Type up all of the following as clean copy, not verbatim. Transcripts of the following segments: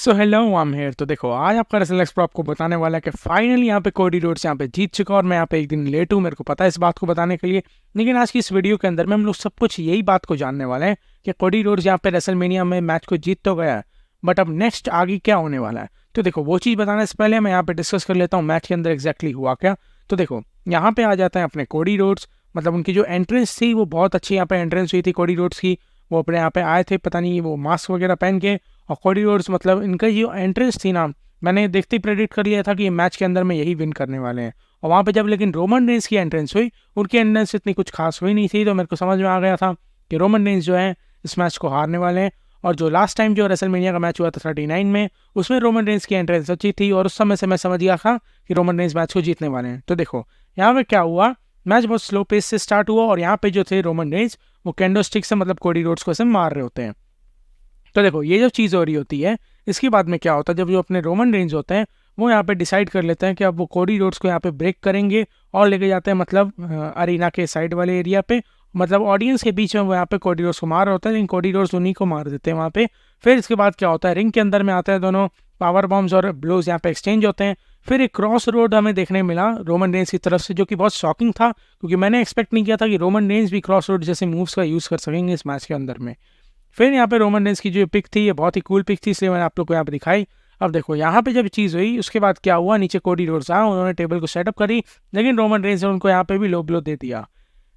So hello I am here. तो देखो आज आपका रेसल एक्सप्रो आपको बताने वाला है कि फाइनली यहाँ पे कोडी रोड्स यहाँ पे जीत चुका और मैं यहाँ पे एक दिन लेट हूँ, मेरे को पता है इस बात को बताने के लिए। लेकिन आज की इस वीडियो के अंदर में हम लोग सब कुछ यही बात को जानने वाले हैं कि कोडी रोड्स यहाँ पे रेसलमेनिया में मैच को जीत तो गया है, बट अब नेक्स्ट आगे क्या होने वाला है। तो देखो वो चीज़ बताने से पहले मैं यहाँ पे डिस्कस कर लेता हूँ मैच के अंदर एग्जैक्टली हुआ क्या। तो देखो यहाँ पे आ जाते हैं अपने कोडी रोड्स, मतलब उनकी जो एंट्रेंस थी वो बहुत अच्छी यहाँ पे एंट्रेंस हुई थी कोडी रोड्स की। वो अपने यहाँ पे आए थे, पता नहीं वो मास्क वगैरह पहन के, और कोडी रोड्स मतलब इनका जो एंट्रेंस थी ना, मैंने देखते ही प्रेडिक्ट कर लिया था कि ये मैच के अंदर में यही विन करने वाले हैं। और वहाँ पे जब लेकिन रोमन रेंस की एंट्रेंस हुई, उनकी एंट्रेंस इतनी कुछ खास हुई नहीं थी, तो मेरे को समझ में आ गया था कि रोमन रेंस जो है इस मैच को हारने वाले हैं। और जो लास्ट टाइम जो रेसलमेनिया का मैच हुआ था 39 में, उसमें रोमन रेंस की एंट्रेंस अच्छी थी और उस समय से मैं समझ गया था कि रोमन रेंस मैच को जीतने वाले हैं। तो देखो यहाँ पे क्या हुआ, मैच बहुत स्लो पेस से स्टार्ट हुआ और यहाँ पे जो थे रोमन रेंस वो कैंडो स्टिक से मतलब कोडी रोड्स को ऐसे मार रहे होते हैं। तो देखो ये जो चीज़ हो रही होती है, इसके बाद में क्या होता है, जब जो अपने रोमन रेंज होते हैं वो यहाँ पे डिसाइड कर लेते हैं कि अब वो कोडी रोड्स को यहाँ पे ब्रेक करेंगे और लेके जाते हैं मतलब अरीना के साइड वाले एरिया पे, मतलब ऑडियंस के बीच में वो यहाँ पे कोडी रोड्स को मार रहे होते हैं, लेकिन कोडी रोड्स उन्हीं को मार देते हैं वहाँ पे। फिर इसके बाद क्या होता है, रिंग के अंदर में आते हैं दोनों, पावर बॉम्ब्स और ब्लोज यहाँ पे एक्सचेंज होते हैं। फिर एक क्रॉस रोड हमें देखने मिला रोमन रेंज की तरफ से, जो कि बहुत शॉकिंग था क्योंकि मैंने एक्सपेक्ट नहीं किया था कि रोमन रेंज भी क्रॉस रोड जैसे मूव्स का यूज़ कर सकेंगे इस मैच के अंदर में। फिर यहाँ पे रोमन रेंस की जो पिक थी ये बहुत ही कूल पिक थी, इसलिए मैंने आप लोग को यहाँ पे दिखाई। अब देखो यहाँ पे जब चीज़ हुई उसके बाद क्या हुआ, नीचे कोडी रोड्स आया, उन्होंने टेबल को सेटअप करी, लेकिन रोमन रेंस ने उनको यहाँ पे भी लो ब्लो दे दिया।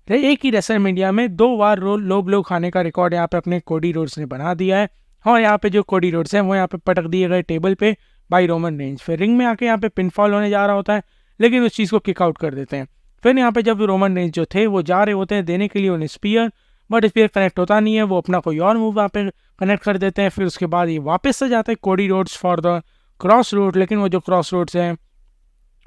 एक ही रेसलमेनिया में 2 बार लो ब्लो खाने का रिकॉर्ड यहाँ पे अपने कोडी रोड्स ने बना दिया है। और यहाँ पे जो कोडी रोड्स हैं वो यहाँ पे पटक दिए गए टेबल पे बाई रोमन रेंस। फिर रिंग में आके यहाँ पे पिनफॉल होने जा रहा होता है, लेकिन उस चीज़ को किक आउट कर देते हैं। फिर यहाँ पे जब रोमन रेंस जो थे वो जा रहे होते हैं देने के लिए उन्हें स्पीयर, बट स्पीयर कनेक्ट होता नहीं है, वो अपना कोई और मूव वहाँ पे कनेक्ट कर देते हैं। फिर उसके बाद ये वापस से जाते हैं Cody Rhodes for the cross road, लेकिन वो जो क्रॉस रोड्स हैं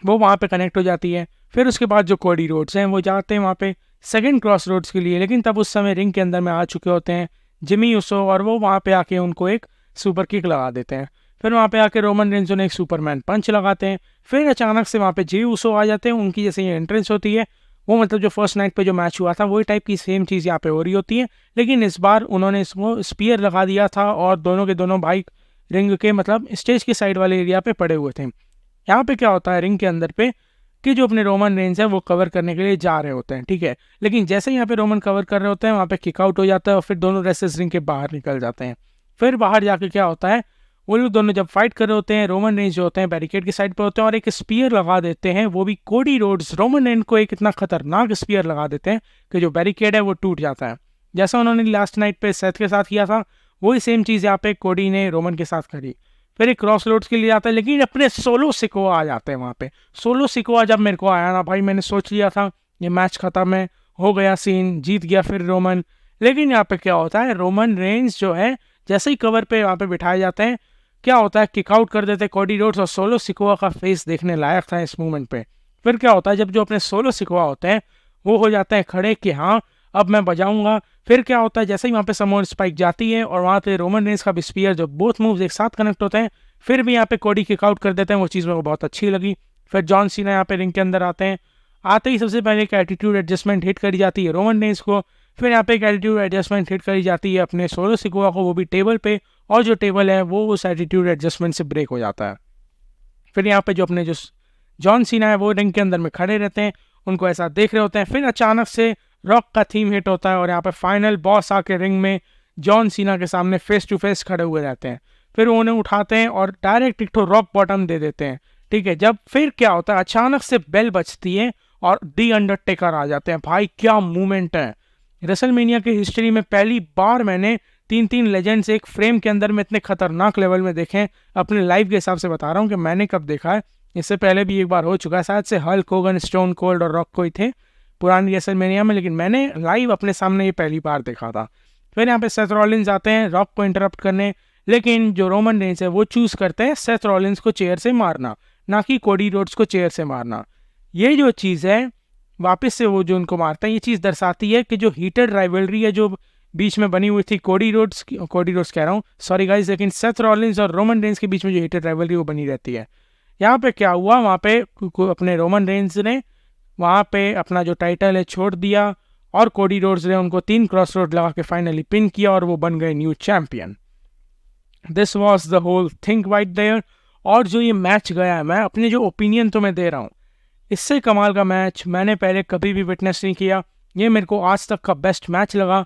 वो वहाँ पे कनेक्ट हो जाती है। फिर उसके बाद जो कोडी रोड्स हैं वो जाते हैं वहाँ पे सेकंड क्रॉस रोड्स के लिए, लेकिन तब उस समय रिंग के अंदर में आ चुके होते हैं जिमी यूसो, और वो वहाँ पे आके उनको एक सुपर किक लगा देते हैं। फिर वहाँ पे आके रोमन रेंज ने एक सुपरमैन पंच लगाते हैं। फिर अचानक से वहाँ पे जे यूसो आ जाते हैं, उनकी जैसे ये एंट्रेंस होती है वो मतलब जो फर्स्ट नाइट पे जो मैच हुआ था वही टाइप की सेम चीज़ यहाँ पे हो रही होती है, लेकिन इस बार उन्होंने इसको स्पीयर लगा दिया था और दोनों के दोनों भाई रिंग के मतलब स्टेज के साइड वाले एरिया पे पड़े हुए थे। यहाँ पे क्या होता है रिंग के अंदर पे कि जो अपने रोमन रेंज है वो कवर करने के लिए जा रहे होते हैं, ठीक है, लेकिन जैसे ही यहाँ पे रोमन कवर कर रहे होते हैं वहाँ पे किक आउट हो जाता है और फिर दोनों रेसलर्स रिंग के बाहर निकल जाते हैं। फिर बाहर जाके क्या होता है, वो लोग दोनों जब फाइट कर रहे होते हैं, रोमन रेंज जो होते हैं बैरिकेड की साइड पर होते हैं और एक स्पीयर लगा देते हैं, वो भी कोडी रोड्स रोमन रेंज को एक इतना खतरनाक स्पीयर लगा देते हैं कि जो बैरिकेड है वो टूट जाता है। जैसा उन्होंने लास्ट नाइट पे सेथ के साथ किया था वही सेम चीज़ यहाँ पे कोडी ने रोमन के साथ करी। फिर एक क्रॉस रोड्स के लिए आता है, लेकिन अपने सोलो सिकोआ आ जाते हैं वहाँ पे। सोलो सिकोआ जब मेरे को आया ना भाई, मैंने सोच लिया था ये मैच खत्म है, हो गया सीन, जीत गया फिर रोमन। लेकिन यहाँ पे क्या होता है, रोमन रेंज जो है जैसे ही कवर पे वहाँ पे बिठाए जाते हैं, क्या होता है किक आउट कर देते हैं कोडी रोड्स, और सोलो सिकोआ का फेस देखने लायक था इस मूवमेंट पे। फिर क्या होता है, जब जो अपने सोलो सिकोआ होते हैं वो हो जाते हैं खड़े कि हाँ अब मैं बजाऊंगा। फिर क्या होता है, जैसे ही वहाँ पे समोन स्पाइक जाती है और वहाँ पे रोमन रेंज का भी स्पीयर, जो बोथ मूव्स एक साथ कनेक्ट होते हैं, फिर भी यहाँ पे कोडी किक आउट कर देते हैं, वो चीज़ मेरे को बहुत अच्छी लगी। फिर जॉन सीना यहाँ पे रिंग के अंदर आते हैं, आते ही सबसे पहले एक एटीट्यूड एडजस्टमेंट हिट करी जाती है रोमन रेंज को। फिर यहाँ पे एक एटीट्यूड एडजस्टमेंट हिट करी जाती है अपने सोलो सिकोआ को, वो भी टेबल पे, और जो टेबल है वो उस एटीट्यूड एडजस्टमेंट से ब्रेक हो जाता है। फिर यहाँ पे जो अपने जो जॉन सीना है वो रिंग के अंदर में खड़े रहते हैं, उनको ऐसा देख रहे होते हैं। फिर अचानक से रॉक का थीम हिट होता है और यहाँ पे फाइनल बॉस आके रिंग में जॉन सीना के सामने फेस टू फेस खड़े हुए रहते हैं। फिर वो उन्हें उठाते हैं और डायरेक्ट एक रॉक बॉटम दे देते हैं, ठीक है। जब फिर क्या होता है, अचानक से बेल बजती है और दी अंडरटेकर आ जाते हैं। भाई क्या मूवमेंट है, रेसलमेनिया की हिस्ट्री में पहली बार मैंने 3 लेजेंड्स एक फ्रेम के अंदर में इतने खतरनाक लेवल में देखे हैं। अपने लाइफ के हिसाब से बता रहा हूँ कि मैंने कब देखा है, इससे पहले भी एक बार हो चुका है शायद से, हल्क होगन, स्टोन कोल्ड और रॉक कोई थे पुरानी रेसलमेनिया में, लेकिन मैंने लाइव अपने सामने ये पहली बार देखा था। फिर यहाँ पे सेथ रॉलिंस आते हैं रॉक को इंटरप्ट करने, लेकिन जो रोमन रेंज है वो चूज करते हैं सेथ रॉलिंस को चेयर से मारना, ना कि कोडी रोड्स को चेयर से मारना। ये जो चीज़ है वापस से वो जो उनको मारता है, ये चीज़ दर्शाती है कि जो हीटेड राइवलरी है जो बीच में बनी हुई थी कोडी रोड्स कह रहा हूँ, सॉरी गाइस, लेकिन सेथ रॉलिंस और रोमन रेंज के बीच में जो हीटेड राइवलरी वो बनी रहती है। यहाँ पे क्या हुआ, वहाँ पे अपने रोमन रेंज ने वहाँ पे अपना जो टाइटल है छोड़ दिया और कोडी रोड्स ने उनको 3 क्रॉस रोड लगा के फाइनली पिन किया और वो बन गए new champion. This was the whole thing right there. और जो ये मैच गया है, मैं अपने जो ओपिनियन तुम्हें दे रहा हूँ, इससे कमाल का मैच मैंने पहले कभी भी विटनेस नहीं किया। ये मेरे को आज तक का बेस्ट मैच लगा।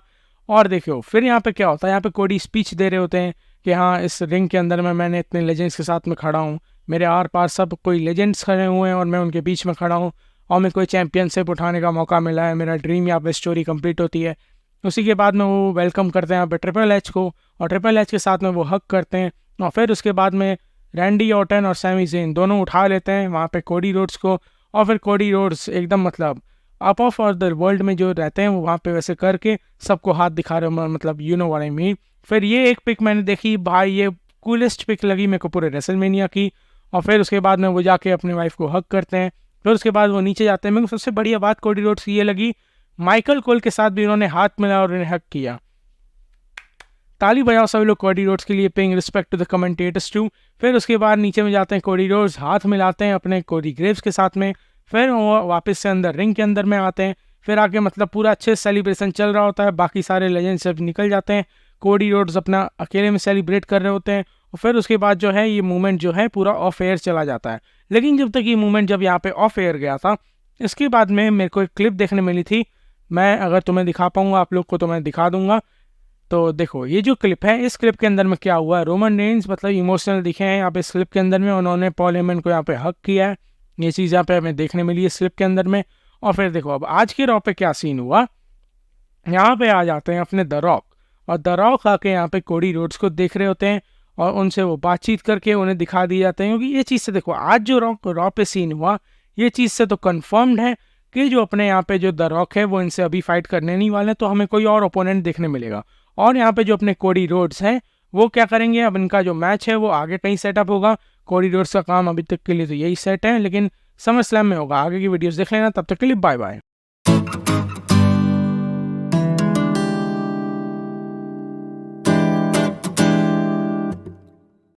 और देखियो फिर यहाँ पे क्या होता है, यहाँ पे कोडी स्पीच दे रहे होते हैं कि हाँ इस रिंग के अंदर में मैंने इतने लेजेंड्स के साथ में खड़ा हूँ, मेरे आर पार सब कोई लेजेंड्स खड़े हुए हैं और मैं उनके बीच में खड़ा हूँ, और मेरे को चैम्पियनशिप उठाने का मौका मिला है, मेरा ड्रीम यहाँ पे स्टोरी कंप्लीट होती है। उसी के बाद में वो वेलकम करते हैं यहाँ पे ट्रिपल एच को, और ट्रिपल एच के साथ में वो हक करते हैं, और फिर उसके बाद में रैंडी ऑर्टन और सैमी ज़ेन दोनों उठा लेते हैं वहाँ पे कोडी रोड्स को। और फिर कोडी रोड्स एकदम मतलब अप ऑफ और द वर्ल्ड में जो रहते हैं वो वहाँ पे वैसे करके सबको हाथ दिखा रहे हो, मतलब you know what I mean. फिर ये एक पिक मैंने देखी भाई, ये कूलेस्ट पिक लगी मेरे को पूरे रेसलमेनिया की। और फिर उसके बाद में वो जाके अपनी वाइफ को हक करते हैं, फिर उसके बाद वो नीचे जाते हैं। मेरे को सबसे बढ़िया बात कोडी रोड्स की ये लगी, माइकल कोल के साथ भी उन्होंने हाथ मिलाया और उन्हें हक किया। ताली बजाओ सभी लोग कोडी रोड्स के लिए, paying respect to the commentators too. फिर उसके बाद नीचे में जाते हैं कोडी रोड्स, हाथ मिलाते हैं अपने कोडी ग्रेव्स के साथ में, फिर वो वापस से अंदर रिंग के अंदर में आते हैं। फिर आके मतलब पूरा अच्छे सेलिब्रेशन चल रहा होता है, बाकी सारे लेजेंड्स सब निकल जाते हैं, कोडी रोड्स अपना अकेले में सेलिब्रेट कर रहे होते हैं। और फिर उसके बाद जो है ये मूवमेंट जो है पूरा ऑफ एयर चला जाता है। लेकिन जब तक ये मूवमेंट जब यहाँ पे ऑफ एयर गया था, इसके बाद में मेरे को एक क्लिप देखने मिली थी, मैं अगर तुम्हें दिखा पाऊंगा आप लोग को तो मैं दिखा दूंगा। तो देखो ये जो क्लिप है, इस क्लिप के अंदर में क्या हुआ है, रोमन रेंज मतलब इमोशनल दिखे हैं यहाँ पे इस क्लिप के अंदर में, उन्होंने पॉल हेमन को यहाँ पे हक किया है, ये चीज़ यहाँ पे हमें देखने मिली इस क्लिप के अंदर में। और फिर देखो अब आज के रॉ पे क्या सीन हुआ, यहाँ पे आ जाते हैं अपने द रॉक, और द रॉक आके यहाँ पे कोडी रोड्स को देख रहे होते हैं और उनसे वो बातचीत करके उन्हें दिखा दिए जाते हैं। क्योंकि ये चीज़ से देखो आज जो रॉ पे सीन हुआ, ये चीज़ से तो कन्फर्म्ड है कि जो अपने यहाँ पे जो द रॉक है वो इनसे अभी फाइट करने नहीं वाले, तो हमें कोई और ओपोनेंट देखने मिलेगा। और यहाँ पे जो अपने कोडी रोड्स हैं वो क्या करेंगे, अब इनका जो मैच है वो आगे कहीं सेटअप होगा। कोडी रोड्स का काम अभी तक के लिए तो यही सेट है, लेकिन समर स्लैम में होगा। आगे की वीडियोस देख लेना, तब तक के लिए बाय बाय।